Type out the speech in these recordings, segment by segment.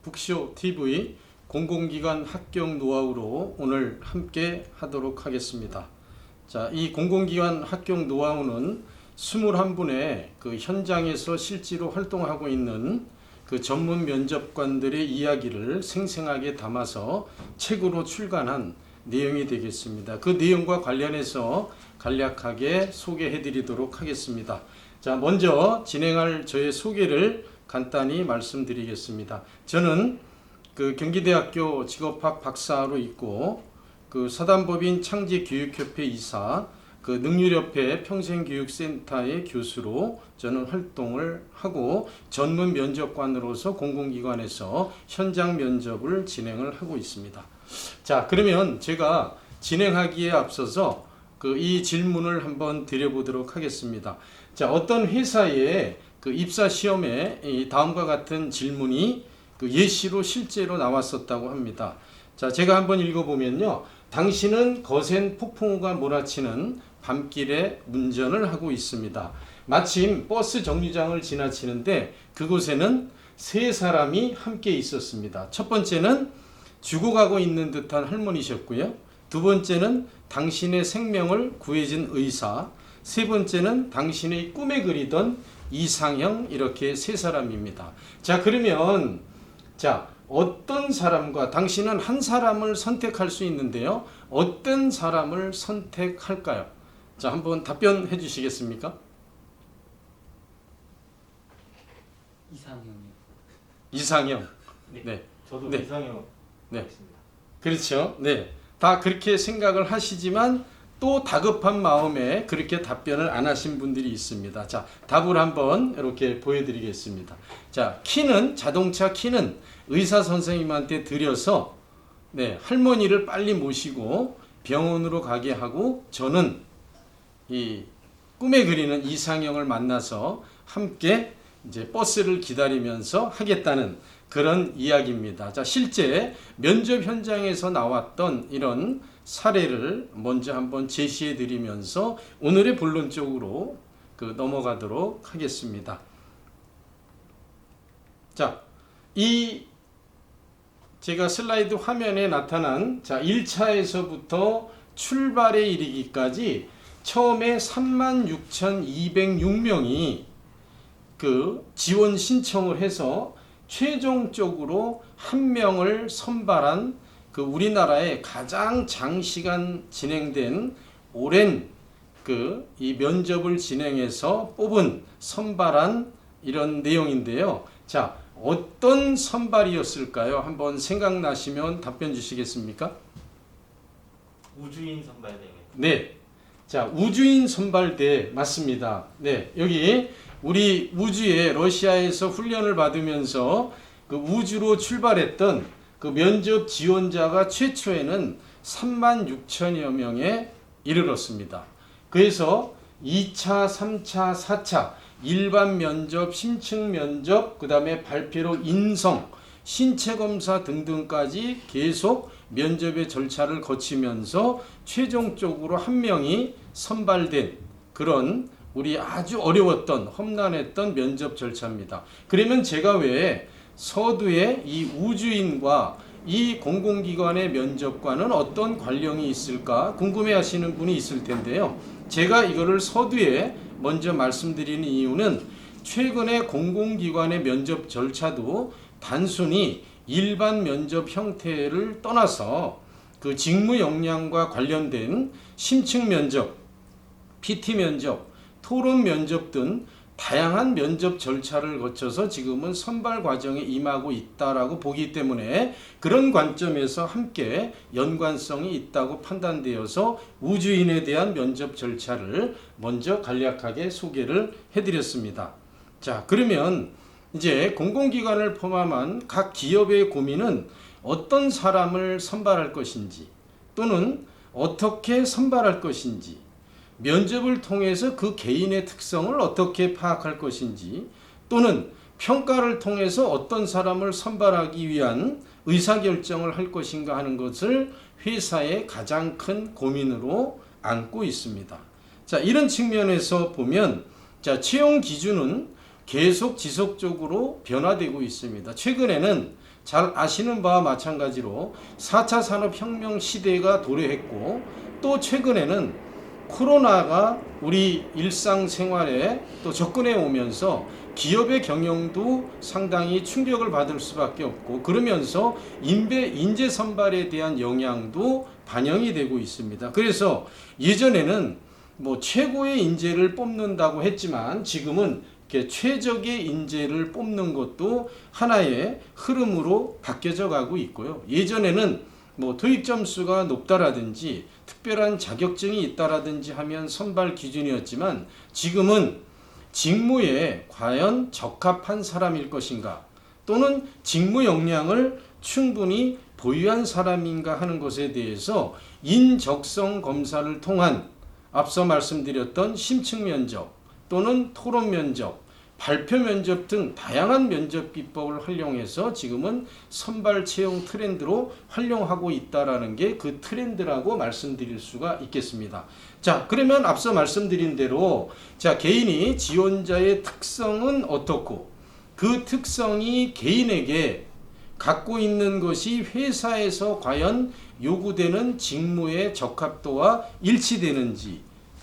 북쇼 TV 공공기관 합격 노하우로 오늘 함께 하도록 하겠습니다. 자, 이 공공기관 합격 노하우는 21분의 그 현장에서 실제로 활동하고 있는 그 전문 면접관들의 이야기를 생생하게 담아서 책으로 출간한 내용이 되겠습니다. 그 내용과 관련해서 간략하게 소개해 드리도록 하겠습니다. 자, 먼저 진행할 저의 소개를 간단히 말씀드리겠습니다. 저는 그 경기대학교 직업학 박사로 있고 그 사단법인 창제교육협회 이사, 그 능률협회 평생교육센터의 교수로 저는 활동을 하고 전문 면접관으로서 공공기관에서 현장 면접을 진행을 하고 있습니다. 자, 그러면 제가 진행하기에 앞서서 그 이 질문을 한번 드려보도록 하겠습니다. 자, 어떤 회사에 그 입사 시험에 이 다음과 같은 질문이 그 예시로 실제로 나왔었다고 합니다. 자, 제가 한번 읽어보면요. 당신은 거센 폭풍우가 몰아치는 밤길에 운전을 하고 있습니다. 마침 버스 정류장을 지나치는데 그곳에는 세 사람이 함께 있었습니다. 첫 번째는 죽어가고 있는 듯한 할머니셨고요. 두 번째는 당신의 생명을 구해준 의사, 세 번째는 당신의 꿈에 그리던 이상형, 이렇게 세 사람입니다. 자, 그러면 어떤 사람과 당신은 한 사람을 선택할 수 있는데요. 어떤 사람을 선택할까요? 자, 한번 답변해 주시겠습니까? 이상형이요. 이상형. 네. 네. 저도 네. 이상형 네. 하겠습니다. 그렇죠. 네. 다 그렇게 생각을 하시지만 또 다급한 마음에 그렇게 답변을 안 하신 분들이 있습니다. 자, 답을 한번 이렇게 보여드리겠습니다. 자, 키는, 자동차 키는 의사 선생님한테 드려서 네, 할머니를 빨리 모시고 병원으로 가게 하고, 저는 이 꿈에 그리는 이상형을 만나서 함께 이제 버스를 기다리면서 하겠다는 그런 이야기입니다. 자, 실제 면접 현장에서 나왔던 이런 사례를 먼저 한번 제시해 드리면서 오늘의 본론 쪽으로 넘어가도록 하겠습니다. 자, 제가 슬라이드 화면에 나타난 1차에서부터 출발에 이르기까지 처음에 36,206명이 그 지원 신청을 해서 최종적으로 한 명을 선발한 그 우리나라의 가장 장시간 진행된 오랜 이 면접을 진행해서 뽑은 선발한 이런 내용인데요. 자, 어떤 선발이었을까요? 한번 생각나시면 답변 주시겠습니까? 우주인 선발대회. 네. 자, 우주인 선발대 맞습니다. 네. 여기 우리 우주에 러시아에서 훈련을 받으면서 그 우주로 출발했던 그 면접 지원자가 최초에는 36,000여 명에 이르렀습니다. 그래서 2차, 3차, 4차 일반 면접, 심층 면접, 그 다음에 발표로 인성, 신체 검사 등등까지 계속 면접의 절차를 거치면서 최종적으로 한 명이 선발된 그런 우리 아주 어려웠던 험난했던 면접 절차입니다. 그러면 제가 왜 서두에 이 우주인과 이 공공기관의 면접관은 어떤 관련이 있을까 궁금해하시는 분이 있을 텐데요. 제가 이거를 서두에 먼저 말씀드리는 이유는 최근에 공공기관의 면접 절차도 단순히 일반 면접 형태를 떠나서 그 직무 역량과 관련된 심층 면접, PT 면접, 토론 면접 등 다양한 면접 절차를 거쳐서 지금은 선발 과정에 임하고 있다라고 보기 때문에 그런 관점에서 함께 연관성이 있다고 판단되어서 우주인에 대한 면접 절차를 먼저 간략하게 소개를 해드렸습니다. 자, 그러면 이제 공공기관을 포함한 각 기업의 고민은 어떤 사람을 선발할 것인지 또는 어떻게 선발할 것인지, 면접을 통해서 그 개인의 특성을 어떻게 파악할 것인지, 또는 평가를 통해서 어떤 사람을 선발하기 위한 의사결정을 할 것인가 하는 것을 회사의 가장 큰 고민으로 안고 있습니다. 자, 이런 측면에서 보면 채용 기준은 계속 지속적으로 변화되고 있습니다. 최근에는 잘 아시는 바와 마찬가지로 4차 산업혁명 시대가 도래했고 또 최근에는 코로나가 우리 일상생활에 또 접근해 오면서 기업의 경영도 상당히 충격을 받을 수밖에 없고 그러면서 인재 선발에 대한 영향도 반영이 되고 있습니다. 그래서 예전에는 뭐 최고의 인재를 뽑는다고 했지만 지금은 이렇게 최적의 인재를 뽑는 것도 하나의 흐름으로 바뀌어져 가고 있고요. 예전에는 뭐 토익 점수가 높다라든지 특별한 자격증이 있다라든지 하면 선발 기준이었지만 지금은 직무에 과연 적합한 사람일 것인가 또는 직무 역량을 충분히 보유한 사람인가 하는 것에 대해서 인적성 검사를 통한 앞서 말씀드렸던 심층 면접 또는 토론 면접, 발표 면접 등 다양한 면접 기법을 활용해서 지금은 선발 채용 트렌드로 활용하고 있다라는 게 그 트렌드라고 말씀드릴 수가 있겠습니다. 자, 그러면 앞서 말씀드린 대로 자, 개인이 지원자의 특성은 어떻고 그 특성이 개인에게 갖고 있는 것이 회사에서 과연 요구되는 직무의 적합도와 일치되는지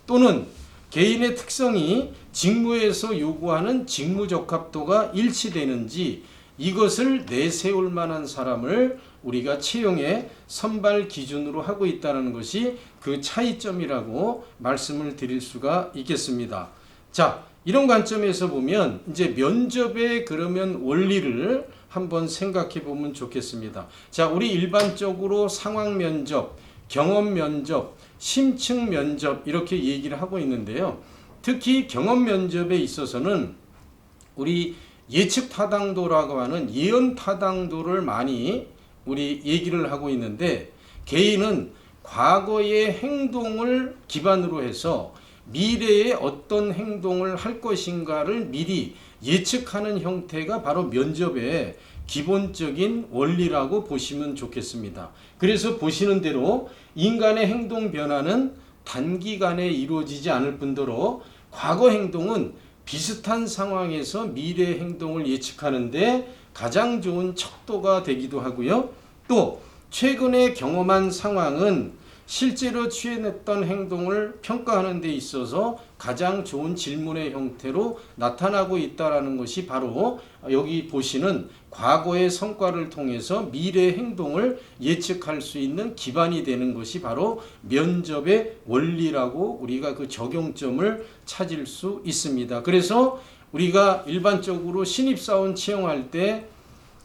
또는 개인의 특성이 직무에서 요구하는 직무 적합도가 일치되는지 이것을 내세울 만한 사람을 우리가 채용의 선발 기준으로 하고 있다는 것이 그 차이점이라고 말씀을 드릴 수가 있겠습니다. 자, 이런 관점에서 보면 이제 면접의 그러면 원리를 한번 생각해 보면 좋겠습니다. 자, 우리 일반적으로 상황 면접, 경험 면접, 심층 면접 이렇게 얘기를 하고 있는데요. 특히 경험 면접에 있어서는 우리 예측 타당도라고 하는 예언 타당도를 많이 우리 얘기를 하고 있는데 개인은 과거의 행동을 기반으로 해서 미래에 어떤 행동을 할 것인가를 미리 예측하는 형태가 바로 면접의 기본적인 원리라고 보시면 좋겠습니다. 그래서 보시는 대로 인간의 행동 변화는 단기간에 이루어지지 않을 뿐더러 과거 행동은 비슷한 상황에서 미래 행동을 예측하는데 가장 좋은 척도가 되기도 하고요. 또 최근에 경험한 상황은 실제로 취해냈던 행동을 평가하는 데 있어서 가장 좋은 질문의 형태로 나타나고 있다는 것이 바로 여기 보시는 과거의 성과를 통해서 미래 행동을 예측할 수 있는 기반이 되는 것이 바로 면접의 원리라고 우리가 그 적용점을 찾을 수 있습니다. 그래서 우리가 일반적으로 신입사원 채용할 때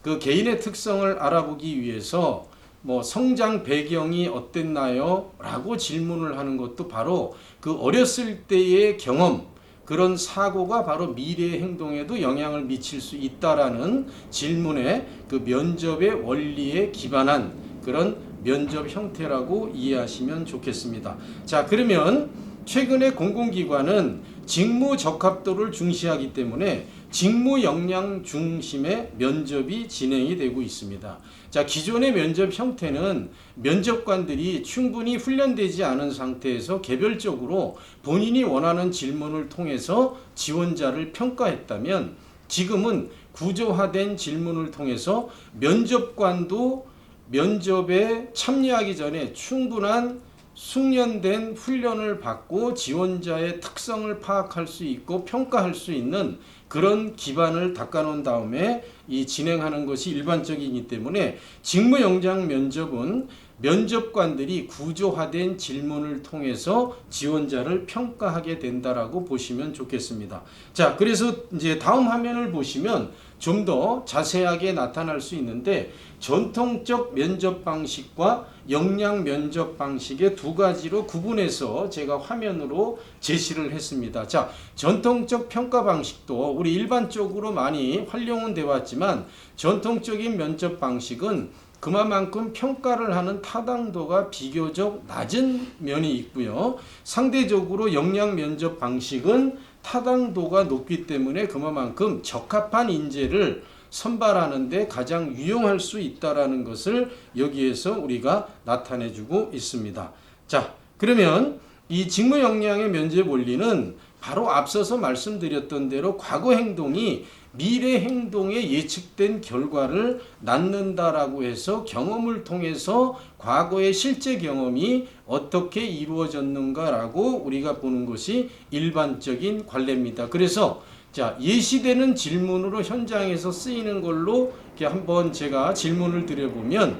그 개인의 특성을 알아보기 위해서 뭐 성장 배경이 어땠나요? 라고 질문을 하는 것도 바로 그 어렸을 때의 경험 그런 사고가 바로 미래의 행동에도 영향을 미칠 수 있다라는 질문의 그 면접의 원리에 기반한 그런 면접 형태라고 이해하시면 좋겠습니다. 자, 그러면 최근에 공공기관은 직무 적합도를 중시하기 때문에 직무 역량 중심의 면접이 진행이 되고 있습니다. 자, 기존의 면접 형태는 면접관들이 충분히 훈련되지 않은 상태에서 개별적으로 본인이 원하는 질문을 통해서 지원자를 평가했다면 지금은 구조화된 질문을 통해서 면접관도 면접에 참여하기 전에 충분한 숙련된 훈련을 받고 지원자의 특성을 파악할 수 있고 평가할 수 있는 그런 기반을 닦아놓은 다음에 이 진행하는 것이 일반적이기 때문에 직무 역량 면접은 면접관들이 구조화된 질문을 통해서 지원자를 평가하게 된다라고 보시면 좋겠습니다. 자, 그래서 이제 다음 화면을 보시면 좀 더 자세하게 나타날 수 있는데 전통적 면접 방식과 역량 면접 방식의 두 가지로 구분해서 제가 화면으로 제시를 했습니다. 자, 전통적 평가 방식도 우리 일반적으로 많이 활용은 되어 왔지만 전통적인 면접 방식은 그만큼 평가를 하는 타당도가 비교적 낮은 면이 있고요. 상대적으로 역량 면접 방식은 타당도가 높기 때문에 그만큼 적합한 인재를 선발하는 데 가장 유용할 수 있다라는 것을 여기에서 우리가 나타내주고 있습니다. 자, 그러면 이 직무 역량의 면접 원리는 바로 앞서서 말씀드렸던 대로 과거 행동이 미래 행동에 예측된 결과를 낳는다라고 해서 경험을 통해서 과거의 실제 경험이 어떻게 이루어졌는가라고 우리가 보는 것이 일반적인 관례입니다. 그래서 자, 예시되는 질문으로 현장에서 쓰이는 걸로 이렇게 한번 제가 질문을 드려보면,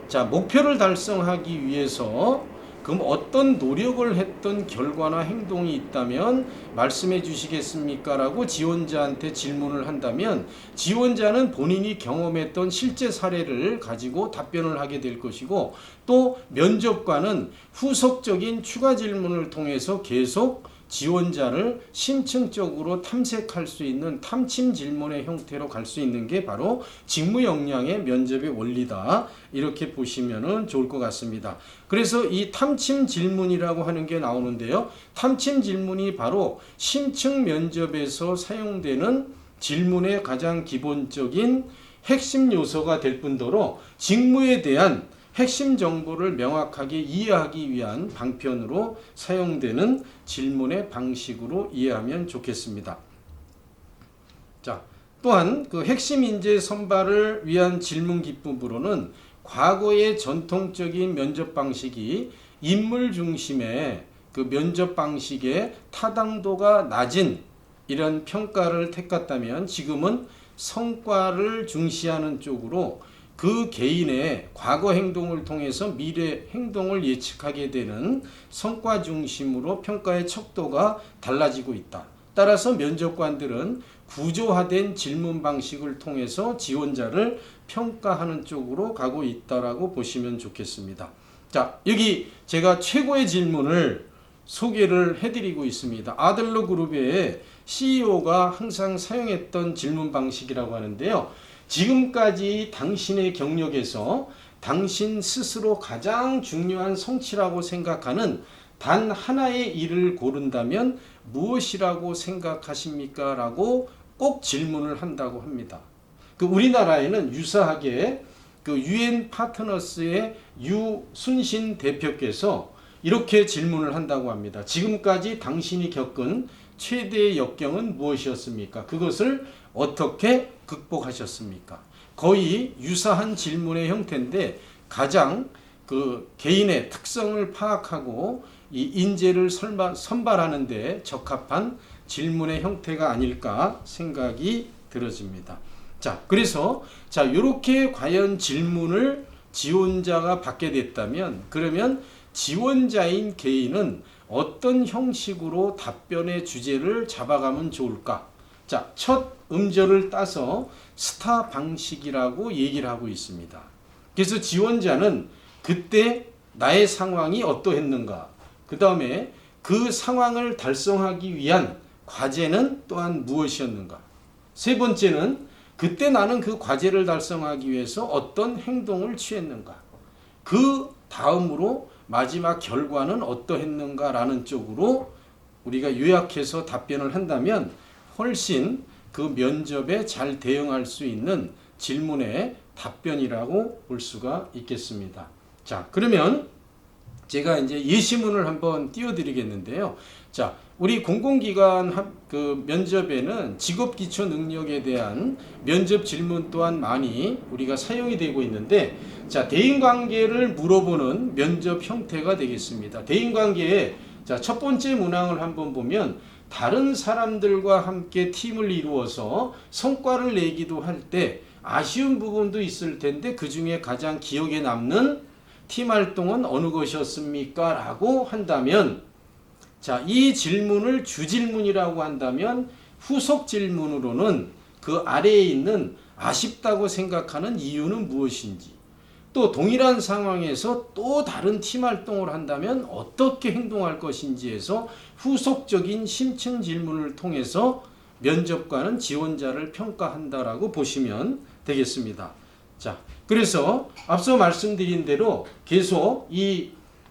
자, 목표를 달성하기 위해서 그럼 어떤 노력을 했던 결과나 행동이 있다면 말씀해 주시겠습니까? 라고 지원자한테 질문을 한다면 지원자는 본인이 경험했던 실제 사례를 가지고 답변을 하게 될 것이고, 또 면접관은 후속적인 추가 질문을 통해서 계속 지원자를 심층적으로 탐색할 수 있는 탐침 질문의 형태로 갈 수 있는 게 바로 직무 역량의 면접의 원리다. 이렇게 보시면 좋을 것 같습니다. 그래서 이 탐침 질문이라고 하는 게 나오는데요. 탐침 질문이 바로 심층 면접에서 사용되는 질문의 가장 기본적인 핵심 요소가 될 뿐더러 직무에 대한 핵심 정보를 명확하게 이해하기 위한 방편으로 사용되는 질문의 방식으로 이해하면 좋겠습니다. 자, 또한 그 핵심 인재 선발을 위한 질문 기법으로는 과거의 전통적인 면접 방식이 인물 중심의 그 면접 방식의 타당도가 낮은 이런 평가를 택했다면, 지금은 성과를 중시하는 쪽으로 그 개인의 과거 행동을 통해서 미래 행동을 예측하게 되는 성과 중심으로 평가의 척도가 달라지고 있다. 따라서 면접관들은 구조화된 질문 방식을 통해서 지원자를 평가하는 쪽으로 가고 있다라고 보시면 좋겠습니다. 자, 여기 제가 최고의 질문을 소개를 해드리고 있습니다. 아들러 그룹의 CEO가 항상 사용했던 질문 방식이라고 하는데요. 지금까지 당신의 경력에서 당신 스스로 가장 중요한 성취라고 생각하는 단 하나의 일을 고른다면 무엇이라고 생각하십니까? 라고 꼭 질문을 한다고 합니다. 그 우리나라에는 유사하게 그 UN 파트너스의 유순신 대표께서 이렇게 질문을 한다고 합니다. 지금까지 당신이 겪은 최대의 역경은 무엇이었습니까? 그것을 어떻게 극복하셨습니까? 거의 유사한 질문의 형태인데 가장 그 개인의 특성을 파악하고 이 인재를 선발하는 데 적합한 질문의 형태가 아닐까 생각이 들어집니다. 자, 그래서 자, 이렇게 과연 질문을 지원자가 받게 됐다면, 그러면 지원자인 개인은 어떤 형식으로 답변의 주제를 잡아가면 좋을까? 자, 첫 음절을 따서 스타 방식이라고 얘기를 하고 있습니다. 그래서 지원자는 그때 나의 상황이 어떠했는가, 그 다음에 그 상황을 달성하기 위한 과제는 또한 무엇이었는가, 세 번째는 그때 나는 그 과제를 달성하기 위해서 어떤 행동을 취했는가, 그 다음으로 마지막 결과는 어떠했는가라는 쪽으로 우리가 요약해서 답변을 한다면 훨씬 그 면접에 잘 대응할 수 있는 질문의 답변이라고 볼 수가 있겠습니다. 자, 그러면 제가 이제 예시문을 한번 띄워드리겠는데요. 자, 우리 공공기관 그 면접에는 직업기초 능력에 대한 면접 질문 또한 많이 우리가 사용이 되고 있는데, 자, 대인관계를 물어보는 면접 형태가 되겠습니다. 대인관계에 자, 첫 번째 문항을 한번 보면 다른 사람들과 함께 팀을 이루어서 성과를 내기도 할 때 아쉬운 부분도 있을 텐데 그 중에 가장 기억에 남는 팀 활동은 어느 것이었습니까? 라고 한다면, 자, 이 질문을 주질문이라고 한다면 후속 질문으로는 그 아래에 있는 아쉽다고 생각하는 이유는 무엇인지, 또 동일한 상황에서 또 다른 팀 활동을 한다면 어떻게 행동할 것인지에서 후속적인 심층 질문을 통해서 면접관은 지원자를 평가한다라고 보시면 되겠습니다. 자, 그래서 앞서 말씀드린 대로 계속 이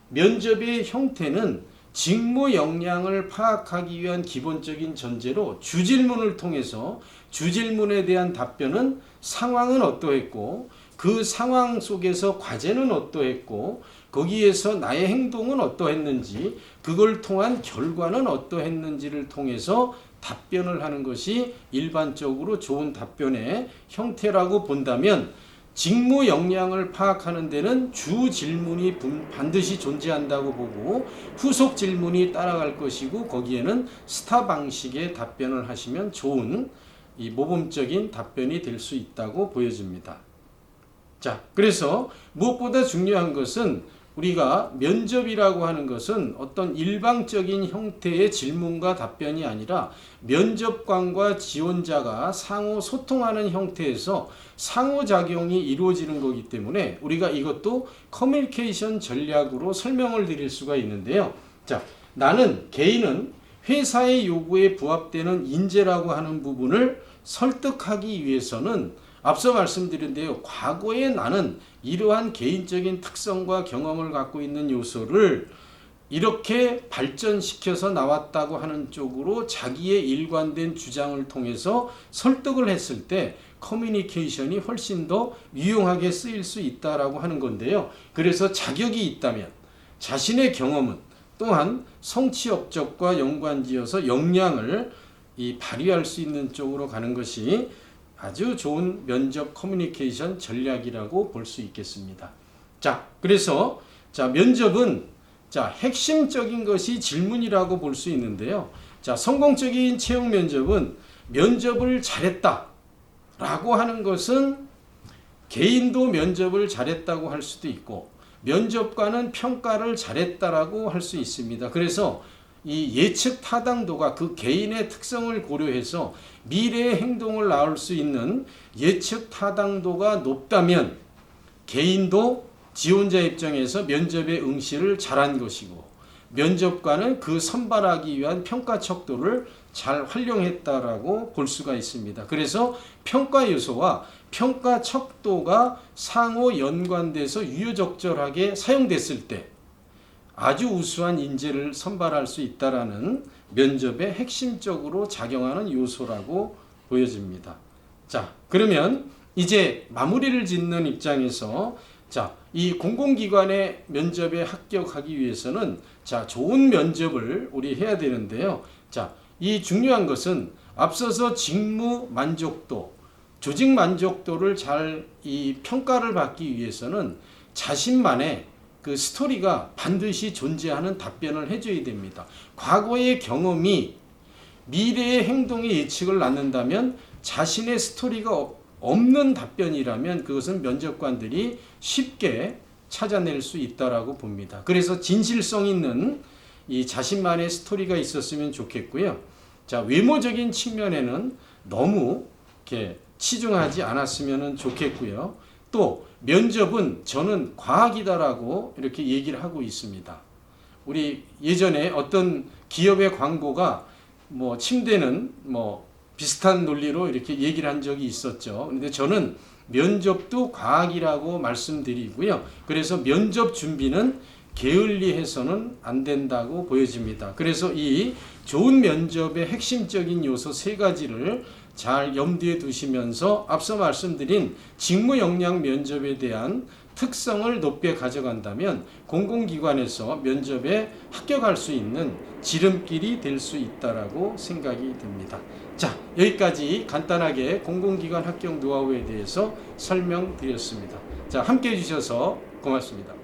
면접의 형태는 직무 역량을 파악하기 위한 기본적인 전제로 주질문을 통해서 주질문에 대한 답변은 상황은 어떠했고 그 상황 속에서 과제는 어떠했고 거기에서 나의 행동은 어떠했는지 그걸 통한 결과는 어떠했는지를 통해서 답변을 하는 것이 일반적으로 좋은 답변의 형태라고 본다면 직무 역량을 파악하는 데는 주 질문이 반드시 존재한다고 보고 후속 질문이 따라갈 것이고 거기에는 스타 방식의 답변을 하시면 좋은 이 모범적인 답변이 될 수 있다고 보여집니다. 자, 그래서 무엇보다 중요한 것은 우리가 면접이라고 하는 것은 어떤 일방적인 형태의 질문과 답변이 아니라 면접관과 지원자가 상호 소통하는 형태에서 상호작용이 이루어지는 거기 때문에 우리가 이것도 커뮤니케이션 전략으로 설명을 드릴 수가 있는데요. 자, 나는 개인은 회사의 요구에 부합되는 인재라고 하는 부분을 설득하기 위해서는 앞서 말씀드린데요. 과거에 나는 이러한 개인적인 특성과 경험을 갖고 있는 요소를 이렇게 발전시켜서 나왔다고 하는 쪽으로 자기의 일관된 주장을 통해서 설득을 했을 때 커뮤니케이션이 훨씬 더 유용하게 쓰일 수 있다라고 하는 건데요. 그래서 자격이 있다면 자신의 경험은 또한 성취 업적과 연관지어서 역량을 발휘할 수 있는 쪽으로 가는 것이 아주 좋은 면접 커뮤니케이션 전략이라고 볼 수 있겠습니다. 자, 그래서 면접은 핵심적인 것이 질문이라고 볼 수 있는데요. 성공적인 채용 면접은 면접을 잘했다 라고 하는 것은 개인도 면접을 잘했다고 할 수도 있고 면접관은 평가를 잘했다라고 할 수 있습니다. 그래서 이 예측 타당도가 그 개인의 특성을 고려해서 미래의 행동을 나올 수 있는 예측 타당도가 높다면 개인도 지원자 입장에서 면접의 응시를 잘한 것이고 면접관은 그 선발하기 위한 평가 척도를 잘 활용했다라고 볼 수가 있습니다. 그래서 평가 요소와 평가 척도가 상호 연관돼서 유효적절하게 사용됐을 때 아주 우수한 인재를 선발할 수 있다라는 면접의 핵심적으로 작용하는 요소라고 보여집니다. 자, 그러면 이제 마무리를 짓는 입장에서 이 공공기관의 면접에 합격하기 위해서는 좋은 면접을 우리 해야 되는데요. 이 중요한 것은 앞서서 직무 만족도, 조직 만족도를 잘 이 평가를 받기 위해서는 자신만의 그 스토리가 반드시 존재하는 답변을 해줘야 됩니다. 과거의 경험이 미래의 행동의 예측을 낳는다면 자신의 스토리가 없는 답변이라면 그것은 면접관들이 쉽게 찾아낼 수 있다라고 봅니다. 그래서 진실성 있는 이 자신만의 스토리가 있었으면 좋겠고요. 외모적인 측면에는 너무 이렇게 치중하지 않았으면 좋겠고요. 또 면접은 저는 과학이다라고 이렇게 얘기를 하고 있습니다. 우리 예전에 어떤 기업의 광고가 침대는 비슷한 논리로 이렇게 얘기를 한 적이 있었죠. 근데 저는 면접도 과학이라고 말씀드리고요. 그래서 면접 준비는 게을리해서는 안 된다고 보여집니다. 그래서 이 좋은 면접의 핵심적인 요소 3가지를 잘 염두에 두시면서 앞서 말씀드린 직무 역량 면접에 대한 특성을 높게 가져간다면 공공기관에서 면접에 합격할 수 있는 지름길이 될 수 있다라고 생각이 듭니다. 자, 여기까지 간단하게 공공기관 합격 노하우에 대해서 설명드렸습니다. 함께 해주셔서 고맙습니다.